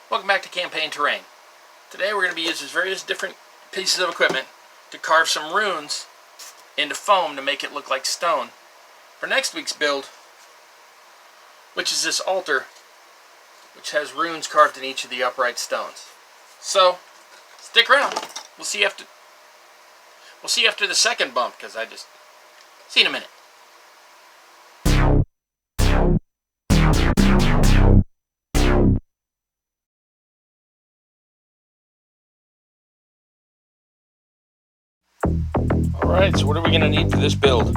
Welcome back to Campaign Terrain. Today we're going to be using various different pieces of equipment to carve some runes into foam to make it look like stone. For next week's build, which is this altar, which has runes carved in each of the upright stones. So, stick around. We'll see after the second bump, because see you in a minute. Alright, so what are we going to need for this build?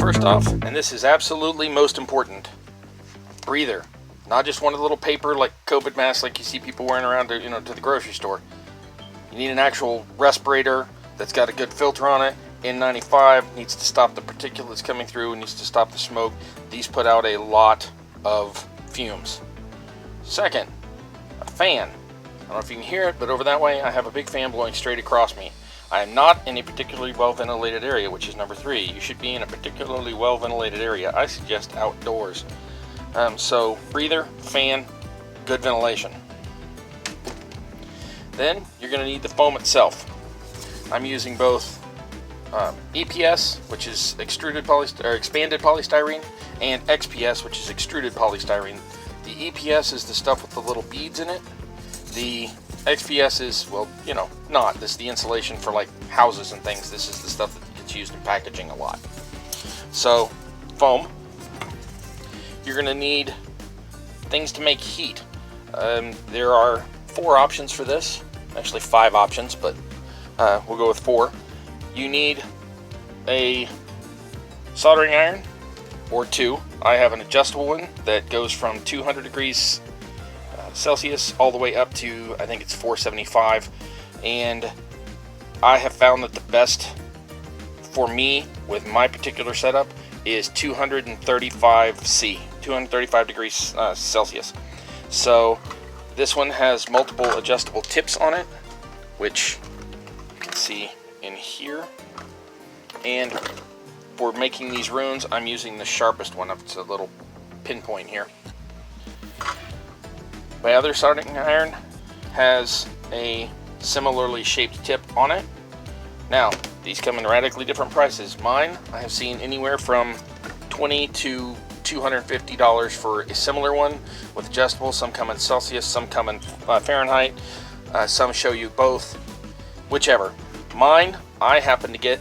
First off, and this is absolutely most important, breather. Not just one of the little paper like COVID masks like you see people wearing around to the grocery store. You need an actual respirator that's got a good filter on it. N95 needs to stop the particulates coming through, needs to stop the smoke. These put out a lot of fumes. Second, a fan. I don't know if you can hear it, but over that way I have a big fan blowing straight across me. I am not in a particularly well-ventilated area, which is number 3. You should be in a particularly well-ventilated area. I suggest outdoors. So, breather, fan, good ventilation. Then, you're going to need the foam itself. I'm using both EPS, which is expanded polystyrene, and XPS, which is extruded polystyrene. The EPS is the stuff with the little beads in it. The XPS is, well, not. This is the insulation for like houses and things. This is the stuff that gets used in packaging a lot. So, foam. You're going to need things to make heat. There are 4 options for this. Actually 5 options, but we'll go with 4. You need a soldering iron, or 2. I have an adjustable one that goes from 200 degrees Celsius all the way up to, I think it's 475, and I have found that the best for me with my particular setup is 235 degrees Celsius. So this one has multiple adjustable tips on it, which you can see in here, and for making these runes I'm using the sharpest one. It's a little pinpoint here. My other soldering iron has a similarly shaped tip on it. Now, these come in radically different prices. Mine, I have seen anywhere from $20 to $250 for a similar one with adjustable. Some come in Celsius, some come in Fahrenheit, some show you both, whichever. Mine, I happened to get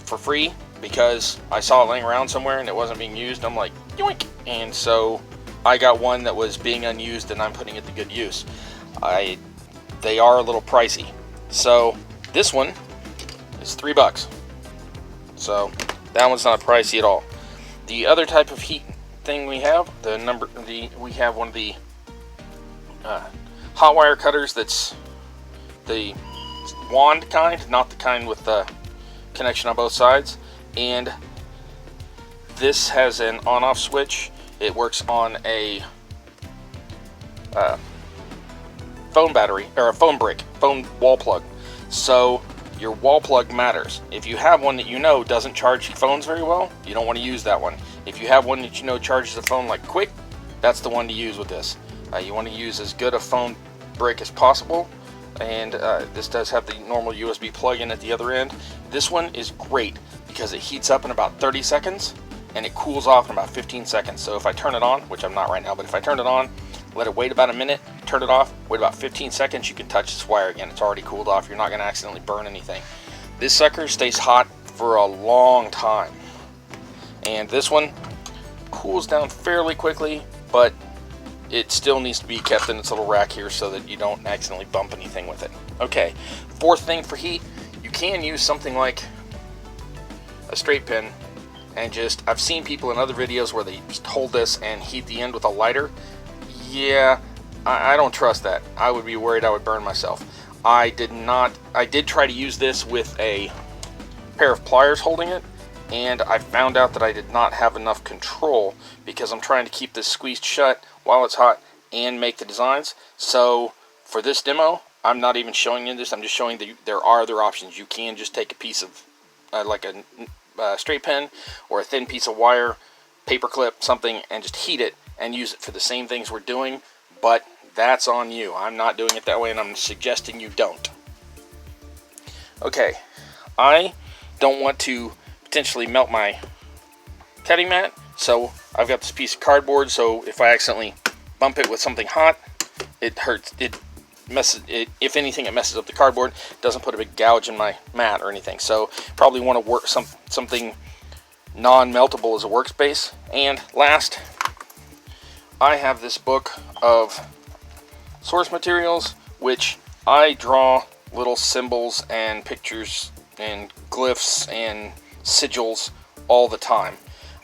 for free because I saw it laying around somewhere and it wasn't being used. I'm like, yoink! And so I got one that was being unused and I'm putting it to good use. They are a little pricey. So this one is $3. So that one's not pricey at all. The other type of heat thing we have, we have one of the hot wire cutters that's the wand kind, not the kind with the connection on both sides. And this has an on-off switch. It works on a phone battery, or a phone brick, phone wall plug. So your wall plug matters. If you have one that doesn't charge phones very well, you don't want to use that one. If you have one that charges a phone like quick, that's the one to use with this. You want to use as good a phone brick as possible, and this does have the normal USB plug-in at the other end. This one is great because it heats up in about 30 seconds and it cools off in about 15 seconds. So if I turn it on, which I'm not right now, but if I turn it on, let it wait about a minute, turn it off, wait about 15 seconds, you can touch this wire again. It's already cooled off. You're not going to accidentally burn anything. This sucker stays hot for a long time. And this one cools down fairly quickly, but it still needs to be kept in its little rack here so that you don't accidentally bump anything with it. Okay, 4th thing for heat, you can use something like a straight pin and I've seen people in other videos where they just hold this and heat the end with a lighter. Yeah, I don't trust that. I would be worried I would burn myself. I did try to use this with a pair of pliers holding it, and I found out that I did not have enough control because I'm trying to keep this squeezed shut while it's hot and make the designs. So for this demo, I'm not even showing you this. I'm just showing that there are other options. You can just take a piece of like a straight pen or a thin piece of wire, paper clip, something, and just heat it and use it for the same things we're doing, but that's on you. I'm not doing it that way, and I'm suggesting you don't. Okay, I don't want to potentially melt my cutting mat, so I've got this piece of cardboard, so if I accidentally bump it with something hot, it hurts. It messes it. If anything, it messes up the cardboard. It doesn't put a big gouge in my mat or anything. So probably want to work something non-meltable as a workspace. And last, I have this book of source materials, which I draw little symbols and pictures and glyphs and sigils all the time.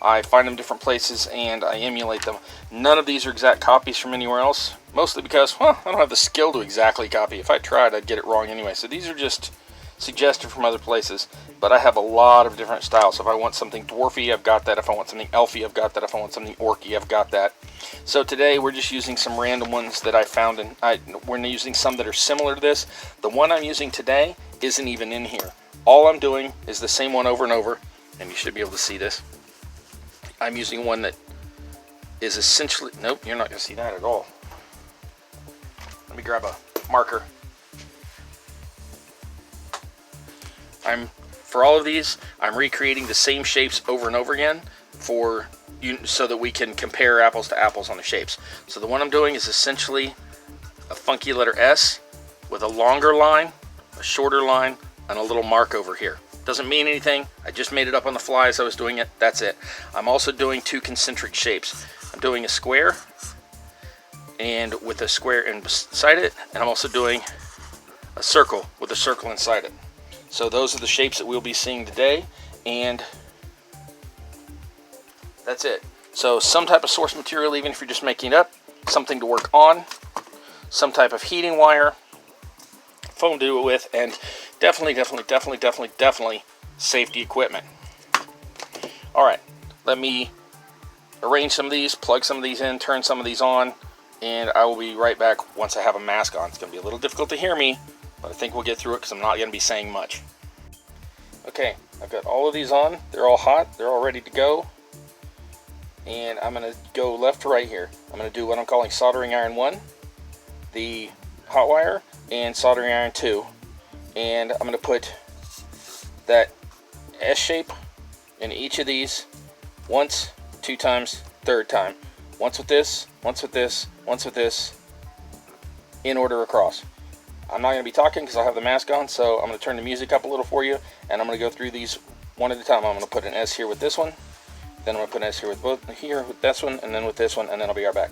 I find them different places and I emulate them. None of these are exact copies from anywhere else, mostly because, well, I don't have the skill to exactly copy. If I tried, I'd get it wrong anyway. So these are just suggested from other places, but I have a lot of different styles. So if I want something dwarfy, I've got that. If I want something elfy, I've got that. If I want something orky, I've got that. So today we're just using some random ones that I found, and we're using some that are similar to this. The one I'm using today isn't even in here. All I'm doing is the same one over and over, and you should be able to see this. I'm using one that is essentially, nope, you're not going to see that at all. Let me grab a marker. For all of these, I'm recreating the same shapes over and over again so that we can compare apples to apples on the shapes. So the one I'm doing is essentially a funky letter S with a longer line, a shorter line, and a little mark over here. Doesn't mean anything. I just made it up on the fly as I was doing it. That's it. I'm also doing two concentric shapes. I'm doing a square and with a square inside it, and I'm also doing a circle with a circle inside it. So those are the shapes that we'll be seeing today, and that's it. So some type of source material, even if you're just making it up, something to work on, some type of heating wire, foam to do it with, and definitely safety equipment. Alright, let me arrange some of these, plug some of these in, turn some of these on, and I will be right back once I have a mask on. It's going to be a little difficult to hear me, but I think we'll get through it because I'm not going to be saying much. Okay, I've got all of these on. They're all hot. They're all ready to go. And I'm going to go left to right here. I'm going to do what I'm calling soldering iron 1, the hot wire, and soldering iron 2. And I'm going to put that S shape in each of these once, 2 times, 3rd time. Once with this, once with this, once with this, in order across. I'm not going to be talking because I'll have the mask on, so I'm going to turn the music up a little for you, and I'm going to go through these one at a time. I'm going to put an S here with this one, then I'm going to put an S here with this one, and then with this one, and then I'll be right back.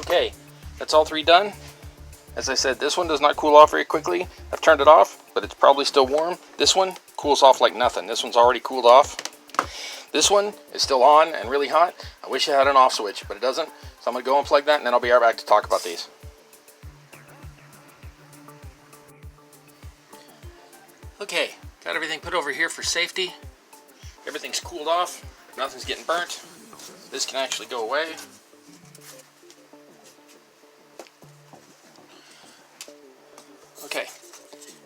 Okay, that's all 3 done. As I said, this one does not cool off very quickly. I've turned it off, but it's probably still warm. This one cools off like nothing. This one's already cooled off. This one is still on and really hot. I wish it had an off switch, but it doesn't. So I'm going to go unplug that, and then I'll be right back to talk about these. Okay, got everything put over here for safety. Everything's cooled off. Nothing's getting burnt. This can actually go away. Okay,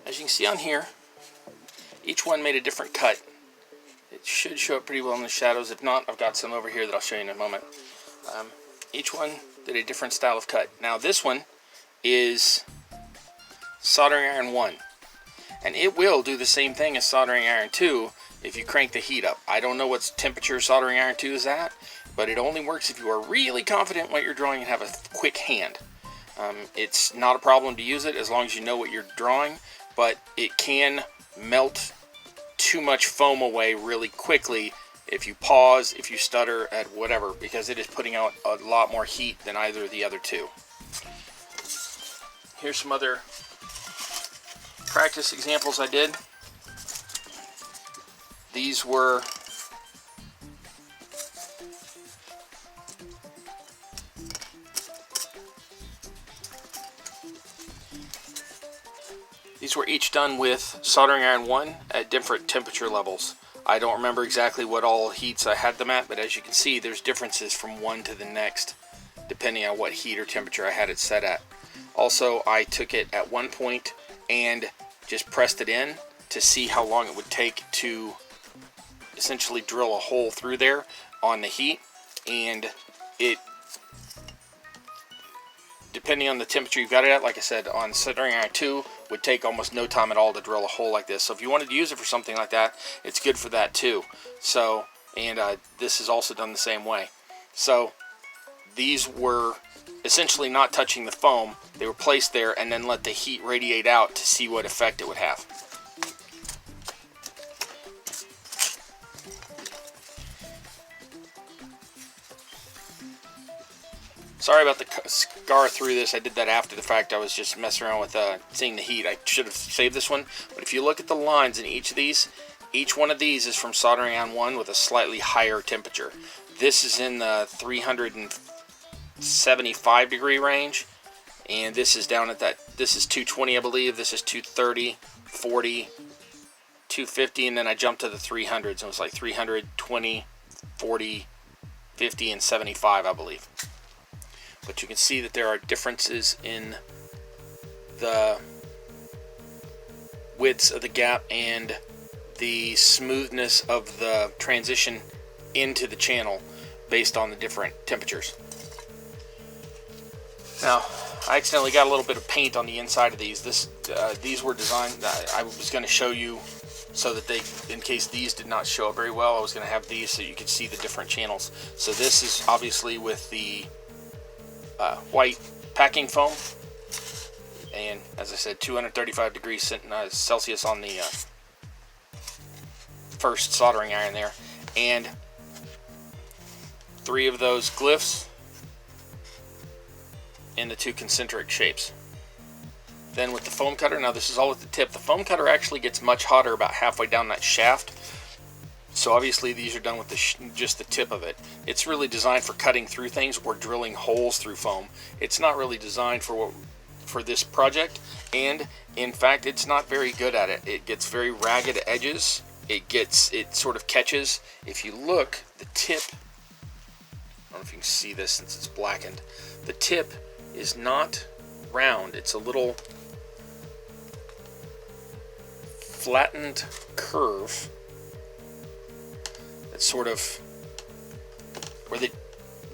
as you can see on here, each one made a different cut. It should show up pretty well in the shadows. If not, I've got some over here that I'll show you in a moment. Each one did a different style of cut. Now this one is soldering iron 1, and it will do the same thing as soldering iron 2 if you crank the heat up. I don't know what temperature soldering iron 2 is at, but it only works if you are really confident what you're drawing and have a quick hand. It's not a problem to use it as long as you know what you're drawing, but it can melt too much foam away really quickly if you pause, if you stutter, at whatever, because it is putting out a lot more heat than either of the other two. Here's some other practice examples I did. These were each done with soldering iron 1 at different temperature levels. I don't remember exactly what all heats I had them at, but as you can see, there's differences from one to the next depending on what heat or temperature I had it set at. Also, I took it at one point and just pressed it in to see how long it would take to essentially drill a hole through there on the heat, and it, depending on the temperature you've got it at, like I said, on soldering iron 2 would take almost no time at all to drill a hole like this. So if you wanted to use it for something like that, it's good for that too. So, and this is also done the same way. So these were essentially not touching the foam. They were placed there and then let the heat radiate out to see what effect it would have. Sorry about the scar through this. I did that after the fact. I was just messing around with seeing the heat. I should have saved this one. But if you look at the lines in each of these, each one of these is from soldering iron 1 with a slightly higher temperature. This is in the 375 degree range, and this is down at that. This is 220, I believe. This is 230, 40, 250, and then I jumped to the 300s. So it was like 320, 40, 50, and 75, I believe. But you can see that there are differences in the widths of the gap and the smoothness of the transition into the channel based on the different temperatures. Now, I accidentally got a little bit of paint on the inside of these. These were designed, I was going to show you so that they, in case these did not show up very well, I was going to have these so you could see the different channels. So this is obviously with the white packing foam, and as I said, 235 degrees Celsius on the first soldering iron there, and 3 of those glyphs in the 2 concentric shapes. Then with the foam cutter, now this is all at the tip. The foam cutter actually gets much hotter about halfway down that shaft. So obviously these are done with just the tip of it. It's really designed for cutting through things or drilling holes through foam. It's not really designed for this project, and in fact it's not very good at it. It gets very ragged edges. It sort of catches. If you look, the tip, I don't know if you can see this since it's blackened. The tip is not round. It's a little flattened curve. It's sort of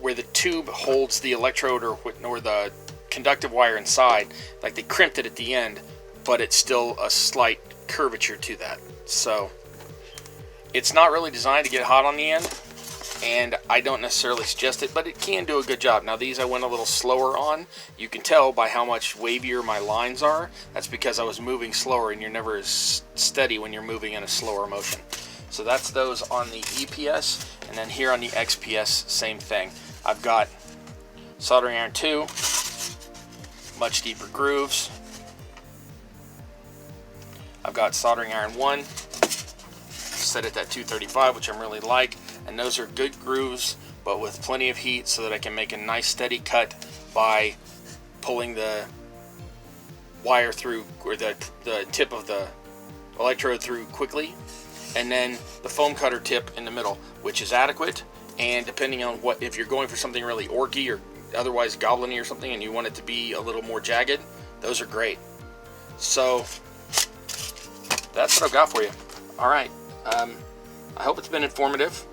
where the tube holds the electrode or the conductive wire inside. Like they crimped it at the end, but it's still a slight curvature to that. So it's not really designed to get hot on the end, and I don't necessarily suggest it, but it can do a good job. Now these I went a little slower on. You can tell by how much wavier my lines are. That's because I was moving slower, and you're never as steady when you're moving in a slower motion. So that's those on the EPS, and then here on the XPS, same thing. I've got soldering iron 2 much deeper grooves. I've got soldering iron 1 set at that 235, which I'm really like, and those are good grooves but with plenty of heat so that I can make a nice steady cut by pulling the wire through, or the tip of the electrode through quickly, and then the foam cutter tip in the middle, which is adequate. And depending on what, if you're going for something really orky or otherwise goblin-y or something and you want it to be a little more jagged, those are great. So that's what I've got for you. Alright, I hope it's been informative,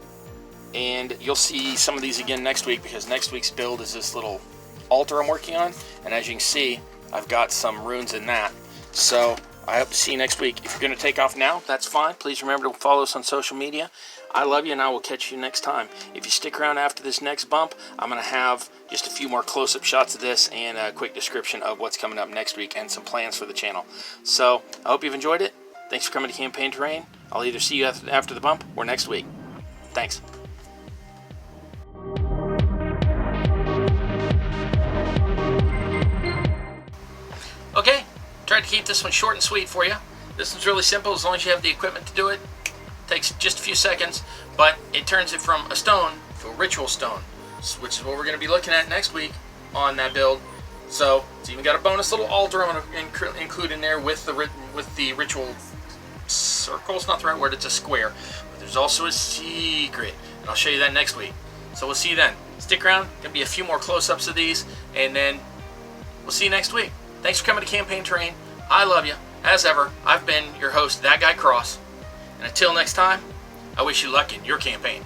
and you'll see some of these again next week, because next week's build is this little altar I'm working on, and as you can see, I've got some runes in that. So I hope to see you next week. If you're going to take off now, that's fine. Please remember to follow us on social media. I love you, and I will catch you next time. If you stick around after this next bump, I'm going to have just a few more close-up shots of this and a quick description of what's coming up next week and some plans for the channel. So I hope you've enjoyed it. Thanks for coming to Campaign Terrain. I'll either see you after the bump or next week. Thanks. Okay, tried to keep this one short and sweet for you. This one's really simple as long as you have the equipment to do it. Takes just a few seconds, but it turns it from a stone to a ritual stone, which is what we're going to be looking at next week on that build. So it's even got a bonus little altar I'm going to include in there with the ritual circle. It's not the right word, it's a square. But there's also a secret, and I'll show you that next week. So we'll see you then. Stick around, going to be a few more close-ups of these, and then we'll see you next week. Thanks for coming to Campaign Terrain. I love you. As ever, I've been your host, That Guy Cross. And until next time, I wish you luck in your campaign.